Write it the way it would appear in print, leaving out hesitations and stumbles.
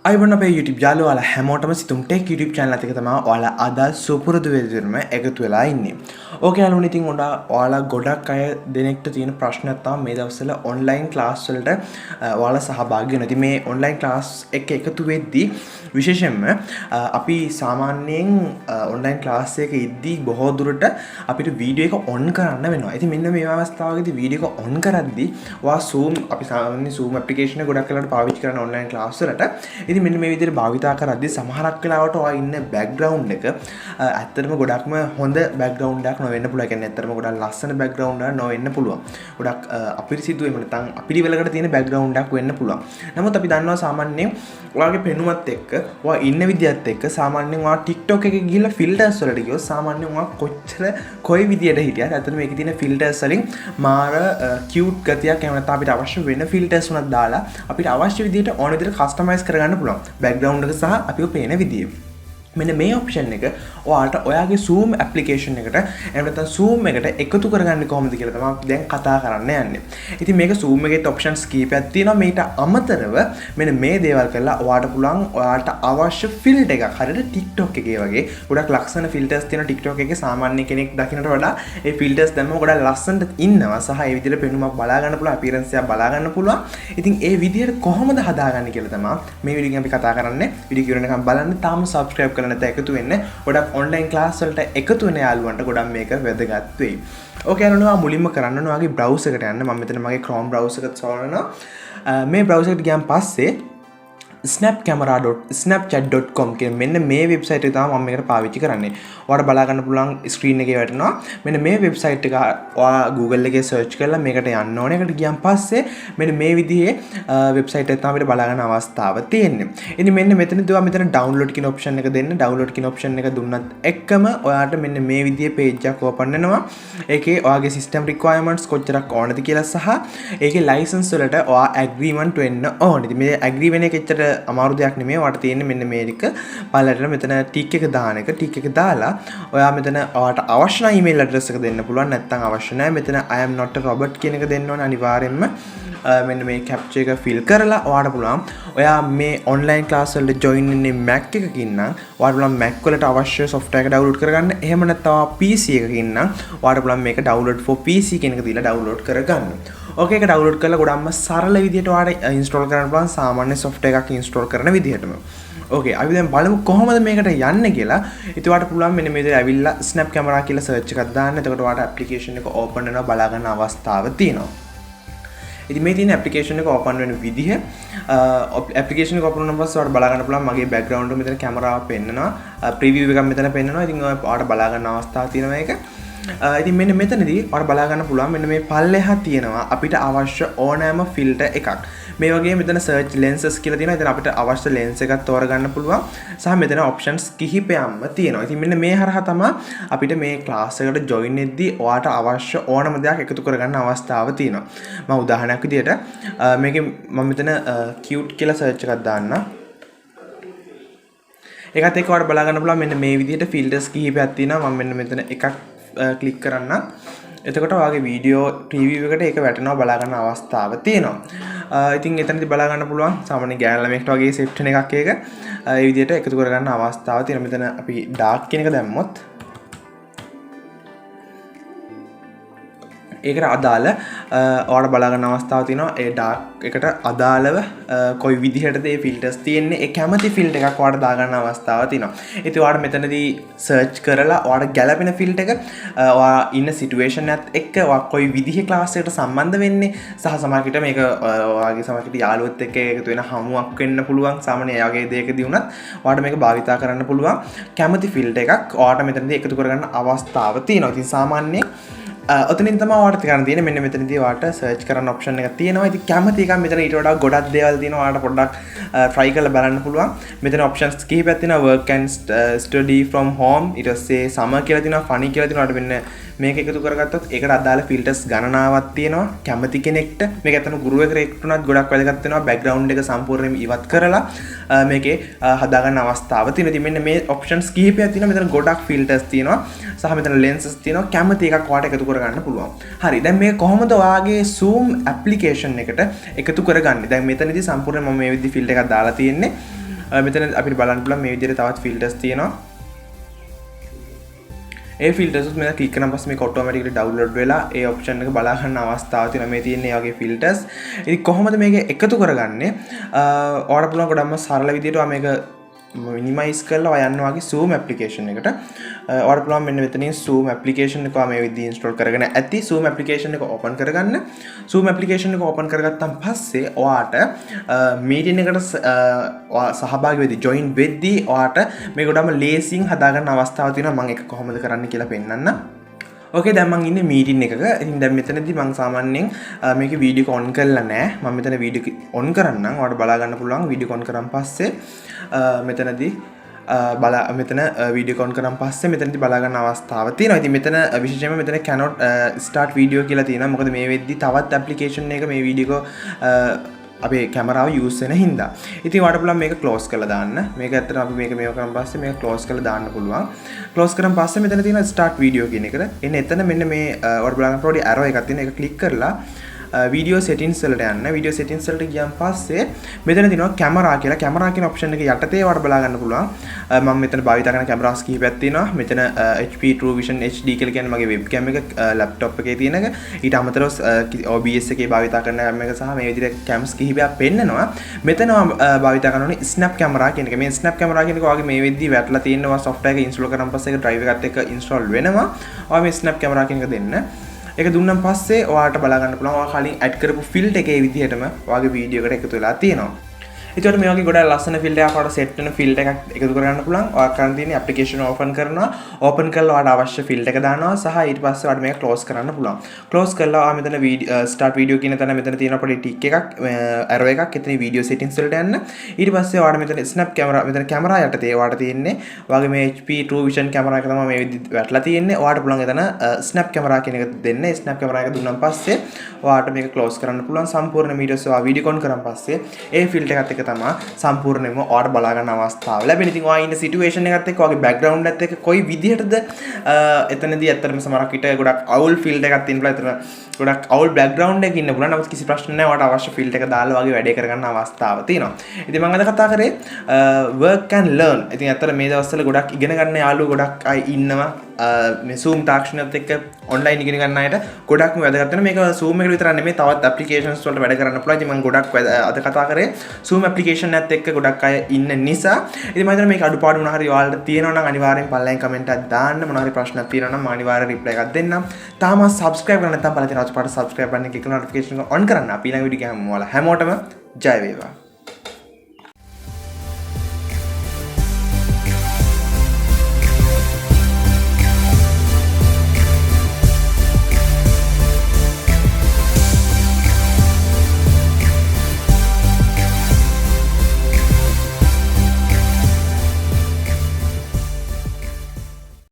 අයිබෝන් අපේ YouTube යාළුවෝ හැමෝටම sithumtech YouTube channel එකක තමයි ඔයාලා අද සුපුරුදු විදිහටම එකතු වෙලා ඉන්නේ. ඕකේ යාළුවනේ ඉතින් ඔයාලා ගොඩක් අය දෙනෙක්ට තියෙන ප්‍රශ්නයක් තමයි මේ දවස්වල online class වලට ඔයාලා සහභාගී වෙනවා. ඉතින් මේ online class එක එකතු වෙද්දී විශේෂයෙන්ම අපි සාමාන්‍යයෙන් online class එක ඉද්දී බොහෝ දුරට අපිට වීඩියෝ එක on කරන්න වෙනවා. ඉතින් මෙන්න මේ අවස්ථාවකදී වීඩියෝ එක on කරද්දී ඔයා Zoom අපි සාමාන්‍ය Zoom application එක ගොඩක් වෙලාවට පාවිච්චි කරන online class වලට ඉතින් මෙන්න මේ විදිහට භාවිතා කරද්දී සමහරක් වෙලාවට ඔයා ඉන්න background එක ඇත්තටම ගොඩක්ම හොඳ background එකක් නොවෙන්න පුළුවන්. ඒ කියන්නේ ඇත්තටම ගොඩක් ලස්සන background එකක් නොවෙන්න පුළුවන්. ගොඩක් අපිරිසිදු එහෙම නැත්නම් අපිරිවෙලකට තියෙන background එකක් වෙන්න පුළුවන්. නමුත් අපි දන්නවා සාමාන්‍යයෙන් ඔයාගේ පෙනුමත් එක්ක ඔයා ඉන්න විදිහත් එක්ක සාමාන්‍යයෙන් ඔයා TikTok එකේ ගිහිල්ලා filters වලට ගියොත් සාමාන්‍යයෙන් ඔයා කොච්චර කොයි විදිහට හිටියත් ඇත්තටම මේකේ තියෙන filters වලින් මාර cute ගතියක් එහෙම නැත්නම් අපිට අවශ්‍ය වෙන filters උනක් දාලා අපිට අවශ්‍ය විදිහට ඕන විදිහට customize කරගන්න පුළුවන්. background එක සහ අපිව පේන විදිය. මෙන්න මේ option එක ඔයාලට ඔයාගේ Zoom application එකට එහෙම නැත්නම් Zoom එකට එකතු කරගන්නේ කොහොමද කියලා තමයි අපි දැන් කතා කරන්න යන්නේ. ඉතින් මේක Zoom එකේ options කීපයක් තියෙනවා. මේට අමතරව මෙන්න මේ දේවල් කරලා ඔයාලට පුළුවන් ඔයාලට අවශ්‍ය filter එකක් හරියට TikTok එකේ වගේ ගොඩක් ලස්සන filters තියෙන TikTok එකේ සාමාන්‍ය කෙනෙක් දකින්නට වඩා ඒ filters දැම්මම ගොඩක් ලස්සනට ඉන්නවා සහ ඒ විදිහට පෙනුමක් බලා ගන්න පුළුවන් appearance එකක් බලා ගන්න පුළුවන්. ඉතින් ඒ විදිහට කොහොමද හදාගන්නේ කියලා තමයි මේ වීඩියෝ එකෙන් අපි කතා කරන්නේ. වීඩියෝ කිව්වනකම් බලන්න තාම subscribe නැත එකතු වෙන්න ගොඩක් online class වලට එකතු වෙන යාළුවන්ට ගොඩක් මේක වැදගත් වෙයි. ඕකේ යාළුවෝ මුලින්ම කරන්න ඕන ඔයාගේ browser එකට යන්න. මම මෙතන මගේ Chrome browser එක සෝරනවා. මේ browser එකට ගියන් පස්සේ snapchat.com කියන මෙන්න මේ වෙබ්සයිට් එක තමයි මම මේකට පාවිච්චි කරන්නේ. ඔයාලට බලා ගන්න පුළුවන් ස්ක්‍රීන් එකේ වැටෙනවා. මෙන්න මේ වෙබ්සයිට් එක ඔයා Google එකේ search කරලා මේකට යන්න ඕනේ. ඒකට ගියන් පස්සේ මෙන්න මේ විදිහේ වෙබ්සයිට් එක තමයි අපිට බලා ගන්න අවස්ථාව තියෙන්නේ. ඉතින් මෙන්න මෙතනදී ඔයා මෙතන download කියන option එක දෙන්න. download කියන option එක දුන්නත් එක්කම ඔයාලට මෙන්න මේ විදිහේ page එකක් open වෙනවා. ඒකේ ඔයාගේ system requirements කොච්චරක් ඕනද කියලා සහ ඒකේ license වලට ඔයා agreement වෙන්න ඕනේ. ඉතින් මේ agree වෙන එක එච්චර අමාරු දෙයක් නෙමෙයි. ඔයාලට තියෙන්නේ මෙන්න මේක පළලට මෙතන tick එක දාන එක. tick එක දාලා ඔයා මෙතන ඔයාලට අවශ්‍ය නම් email address එක දෙන්න පුළුවන්. නැත්නම් අවශ්‍ය නැහැ. මෙතන I am not a robot කියන එක දෙන්න ඕනේ අනිවාර්යෙන්ම. මෙන්න මේ capture එක fill කරලා ඔයාලට පුළුවන් ඔයා මේ online class වලට join වෙන්නේ Mac එකකින් නම් ඔයාලට පුළුවන් Mac වලට අවශ්‍ය software එක download කරගන්න. එහෙම නැත්නම් PC එකකින් නම් ඔයාලට පුළුවන් මේක download for PC කියන එක දීලා download කරගන්න. ඕකේ ඒක download කරලා ගොඩක්ම සරල විදිහට ඔයාලට install කරන්න පුළුවන් සාමාන්‍ය software එකක් install කරන විදිහටම. ඕකේ අපි දැන් බලමු කොහොමද මේකට යන්නේ කියලා. ඉතින් ඔයාලට පුළුවන් මෙන්න මේ විදිහට ඇවිල්ලා snap camera කියලා search එකක් දාන්න. එතකොට ඔයාලට application එක open වෙනවා බලා ගන්න අවස්ථාව තියෙනවා. ඉතින් මේ තියෙන application එක open වෙන විදිහ application එක open වුණාම පස්සේ ඔයාලට බලා ගන්න පුළුවන් මගේ background එක මෙතන කැමරාව පෙන්නනවා. preview එකක් මෙතන පෙන්නනවා. ඉතින් ඔයාලට බලා ගන්න අවස්ථාව තියෙනවා මේක. ඉතින් මෙන්න මෙතනදී ඔයාලට බලා ගන්න පුළුවන් මෙන්න මේ පල්ලෙහා තියෙනවා අපිට අවශ්‍ය ඕනෑම ෆිල්ටර් එකක්. මේ වගේ මෙතන search lenses කියලා තියෙනවා. ඉතින් අපිට අවශ්‍ය lens එකක් තෝරගන්න පුළුවන්. සහ මෙතන options කිහිපයක්ම තියෙනවා. ඉතින් මෙන්න මේ හරහා තමයි අපිට මේ class එකට join වෙද්දී ඔයාලට අවශ්‍ය ඕනම දෙයක් එකතු කරගන්න අවස්ථාව තියෙනවා. මම උදාහරණයක් විදියට මේකේ මම මෙතන cute කියලා search එකක් දාන්නම්. ඒකත් එක්ක ඔයාලට බලා ගන්න පුළුවන් මෙන්න මේ විදිහට filters කිහිපයක් තියෙනවා. මම මෙන්න මෙතන එකක් ක්ලික් කරන්න. එතකොට ඔයාගේ වීඩියෝ preview එකට ඒක වැටෙනවා බලා ගන්න අවස්ථාව තියෙනවා. ඉතින් එතනදී බලා ගන්න පුළුවන් සාමාන්‍ය ගෑනු ළමයෙක්ට වගේ section එකක් ඒක ඒ විදිහට එකතු කරගන්න අවස්ථාව තියෙනවා. මෙතන අපි dark කියන එක දැම්මොත් ඒකට අදාළ ඔයාලට බලා ගන්න අවස්ථාව තියෙනවා. ඒ dark එකට අදාළව කොයි විදිහටද මේ filters තියෙන්නේ ඒ කැමති filter එකක් ඔයාලට දා ගන්න අවස්ථාව තියෙනවා. ඉතින් ඔයාලට මෙතනදී search කරලා ඔයාලට ගැළපෙන filter එක ඔයා ඉන්න situation එකත් එක්ක ඔයා කොයි විදිහේ class එකට සම්බන්ධ වෙන්නේ සහ සමහරවිට මේක ඔයාගේ සමහරවිට යාළුවොත් එක්ක එකතු වෙන හමුවක් වෙන්න පුළුවන්. සාමාන්‍ය එයාගේ දෙයකදී වුණත් ඔයාලට මේක භාවිතා කරන්න පුළුවන්. කැමති filter එකක් ඔයාලට මෙතනදී එකතු කරගන්න අවස්ථාව තියෙනවා. ඉතින් සාමාන්‍යයෙන් ඔතනින් තමයි ඔයාලට කරන්න තියෙන්නේ. මෙන්න මෙතනදී ඔයාලට search කරන්න option එකක් තියෙනවා. ඉතින් කැමති එකක් මෙතන ඊට වඩා ගොඩක් දේවල් තියෙනවා. ඔයාලට පොඩ්ඩක් try කරලා බලන්න පුළුවන්. මෙතන options කිහිපයක් තියෙනවා. work and study from home. ඊට පස්සේ summer කියලා තියෙනවා. funny කියලා තියෙනවා. ඔයාලට මෙන්න මේක එකතු කරගත්තොත් ඒකට අදාළ filters ගණනාවක් තියෙනවා. කැමති කෙනෙක්ට මේක ඇත්තම ගුරුවරයෙකුට උනත් ගොඩක් වැදගත් වෙනවා. background එක සම්පූර්ණයෙන්ම ඉවත් කරලා මේකේ හදාගන්න අවස්ථාව තියෙනවා. ඉතින් මෙන්න මේ options කිහිපයක් තියෙනවා. මෙතන ගොඩක් filters තියෙනවා. සහ මෙතන lenses තියෙනවා. කැමති එකක් ඔයාලට එකතු කරගන්න පුළුවන්. හරි. දැන් මේක කොහොමද ඔයාගේ Zoom application එකට එකතු කරගන්නේ? දැන් මෙතනදී සම්පූර්ණයෙන් මම මේ විදිහේ filter එකක් දාලා තියෙන්නේ. මෙතන අපිට බලන්න පුළුවන් මේ විදිහට තවත් ෆිල්ටර්ස් තියෙනවා. ඒ ෆිල්ටර්ස් උත් මෙතන ක්ලික් කරන පස්සේ මේක ඔටෝමැටිකලි ඩවුන්ලෝඩ් වෙලා ඒ ඔප්ෂන් එක බලා ගන්න අවස්ථාව තියෙනවා. මේ තියෙන මේ වගේ ෆිල්ටර්ස්. ඉතින් කොහොමද මේක එකතු කරගන්නේ? ඔයාලට පුළුවන් ගොඩක්ම සරල විදිහට මේක මිනිමයිස් කරලා යන්න වගේ Zoom application එකට ඔයාලට පුළුවන් මෙන්න මෙතනින් Zoom application එක මේ විදිහට install කරගෙන ඇති. Zoom application එක open කරගන්න. Zoom application එක open කරගත්තාන් පස්සේ ඔයාට meeting එකට සහභාගී වෙද්දී join වෙද්දී ඔයාට මේ ගොඩම ලේසියෙන් හදාගන්න අවස්ථාවක් තියෙනවා. මම ඒක කොහොමද කරන්න කියලා පෙන්නන්න. ඕකේ දැන් මම ඉන්නේ මීටින් එකක. ඉතින් දැන් මෙතනදී මම සාමාන්‍යයෙන් මේකේ වීඩියෝ එක ඔන් කරලා නැහැ. මම මෙතන වීඩියෝ එක ඔන් කරන්නම්. ඔයාලට බලා ගන්න පුළුවන් වීඩියෝ එක ඔන් කරන් පස්සේ මෙතනදී මෙතන වීඩියෝ කොන් කරන් පස්සේ මෙතනදී බලා ගන්න අවස්ථාව තියෙනවා. ඉතින් මෙතන විශේෂයෙන්ම මෙතන cannot start video කියලා තියෙනවා. මොකද මේ වෙද්දි තවත් application එක මේ වීඩියෝ එක අපේ කැමරාව use වෙන හින්දා. ඉතින් ඔයාලට පුළුවන් මේක close කරලා දාන්න. මේක ඇත්තටම අපි මේක කරන් පස්සේ මේක close කරලා දාන්න පුළුවන්. close කරන් පස්සේ මෙතන තියෙන start video කියන එකට එන්න එතන මෙන්න මේ ඔයාලට බලන්න පොඩි arrow එකක් තියෙන එක click කරලා video settings වලට යන්න. video settings වලට ගියන් පස්සේ මෙතන තියෙනවා camera කියලා. camera කියන option එක යටතේ ඔයාලට බලා ගන්න පුළුවන්. මම මෙතන භාවිත කරන cameras කිහිපයක් තියෙනවා. මෙතන HP True Vision HD කියලා කියන්නේ මගේ webcam එක laptop එකේ තියෙන එක. ඊට අමතරව OBS එකේ භාවිත කරන cam එක සහ මේ විදිහට cams කිහිපයක් පෙන්නනවා. මෙතන භාවිත කරන snap camera කියන එක. මේ snap camera කියන එක ඔයාගේ මේ වෙද්දි වැටලා තියෙනවා software එක install කරන් පස්සේ ඒක drive එකත් එක්ක install වෙනවා. ඔයා මේ snap camera කියන එක දෙන්න. ඒක දුන්නාන් පස්සේ ඔයාලට බලා ගන්න පුළුවන් ඔයා කලින් ඇඩ් කරපු ෆිල්ටර් එකේ විදිහටම ඔයාගේ වීඩියෝ එකට එකතු වෙලා තියෙනවා. ඒකට මේ වගේ ගොඩක් ලස්සන ෆිල්ටර් එකක් ඔයාලට සෙට් වෙන ෆිල්ටර් එකක් එකතු කරගන්න පුළුවන්. ඔයාලා කරන් තියෙන්නේ ඇප්ලිකේෂන් ඕපන් කරනවා. ඕපන් කරලා ඔයාලට අවශ්‍ය ෆිල්ටර් එක දානවා සහ ඊට පස්සේ ඔයාලට මේක ක්ලෝස් කරන්න පුළුවන්. ක්ලෝස් කරලා ඔයා මෙතන ස්ටාර්ට් වීඩියෝ කියන තැන මෙතන තියෙන පොඩි ටික් එකක් ඇරෝ එකක් එතන වීඩියෝ සෙටින්ග්ස් වලට යන්න. ඊට පස්සේ ඔයාලට මෙතන ස්නැප් කැමරා මෙතන කැමරා යටතේ ඔයාලට තියෙන්නේ ඔයාගේ මේ HP True Vision කැමරා එක තමයි මේ විදිහට වැටලා තියෙන්නේ. ඔයාලට පුළුවන් එතන ස්නැප් කැමරා කියන එක දෙන්න. ස්නැප් කැමරා එක දුන්නාන් පස්සේ ඔයාලට මේක ක්ලෝස් කරන්න පුළුවන්. සම්පූර්ණ වීඩියෝස් ඔයා වීඩියෝ කොන් කරන් පස්සේ ඒ ෆිල්ටර් එකත් එක්ක තමයි සම්පූර්ණයෙන්ම ඔයාලට බලා ගන්න අවස්ථාව ලැබෙන. ඉතින් ඔයා ඉන්න සිටුේෂන් එකත් එක්ක ඔයාගේ බෑග්ග්‍රවුන්ඩ් එකත් එක්ක කොයි විදිහටද එතනදී ඇත්තටම සමහරක් විට ගොඩක් අවුල් ෆීල්ඩ් එකක් තියෙන පුළුවන්. එතන ගොඩක් අවුල් බෑග්ග්‍රවුන්ඩ් එකක් ඉන්න පුළුවන්. නමුත් කිසි ප්‍රශ්න නැහැ. ඔයාලට අවශ්‍ය ෆීල්ඩ් එක දාලා වගේ වැඩේ කරගන්න අවස්ථාව තියෙනවා. ඉතින් මම අද කතා කරේ work and learn. ඉතින් ඇත්තට මේ දවස්වල ගොඩක් ඉගෙන ගන්න යාළුවෝ ගොඩක් අය ඉන්නවා. මේ Zoom තාක්ෂණයත් එක්ක ඔන්ලයින් ඉගෙන ගන්න අයට ගොඩක්ම වැදගත් වෙනවා. මේක Zoom එකට විතරක් නෙමෙයි තවත් ඇප්ලිකේෂන්ස් වලට වැඩ කරන්න පුළුවන්. ඉතින් මම ගොඩක් අද කතා කරේ Zoom ඇප්ලිකේෂන් එකත් එක්ක ගොඩක් අය ඉන්න නිසා. ඉතින් මම හිතනවා මේක අඩුපාඩු මොනවා හරි ඔයාලට තියෙනවා නම් අනිවාර්යෙන් පල්ලෙන් කමෙන්ට් එකක් දාන්න. මොනවා හරි ප්‍රශ්නක් තියෙනවා නම් මම අනිවාර්යෙන් රිප්ලයි එකක් දෙන්නම්. තාම subscribe කරලා නැත්නම් පළවෙනි රාජපාට subscribe බටන් එක click කරලා notification එක on කරන්න. අපි ඊළඟ වීඩියෝ එක හැමෝටම ජය වේවා.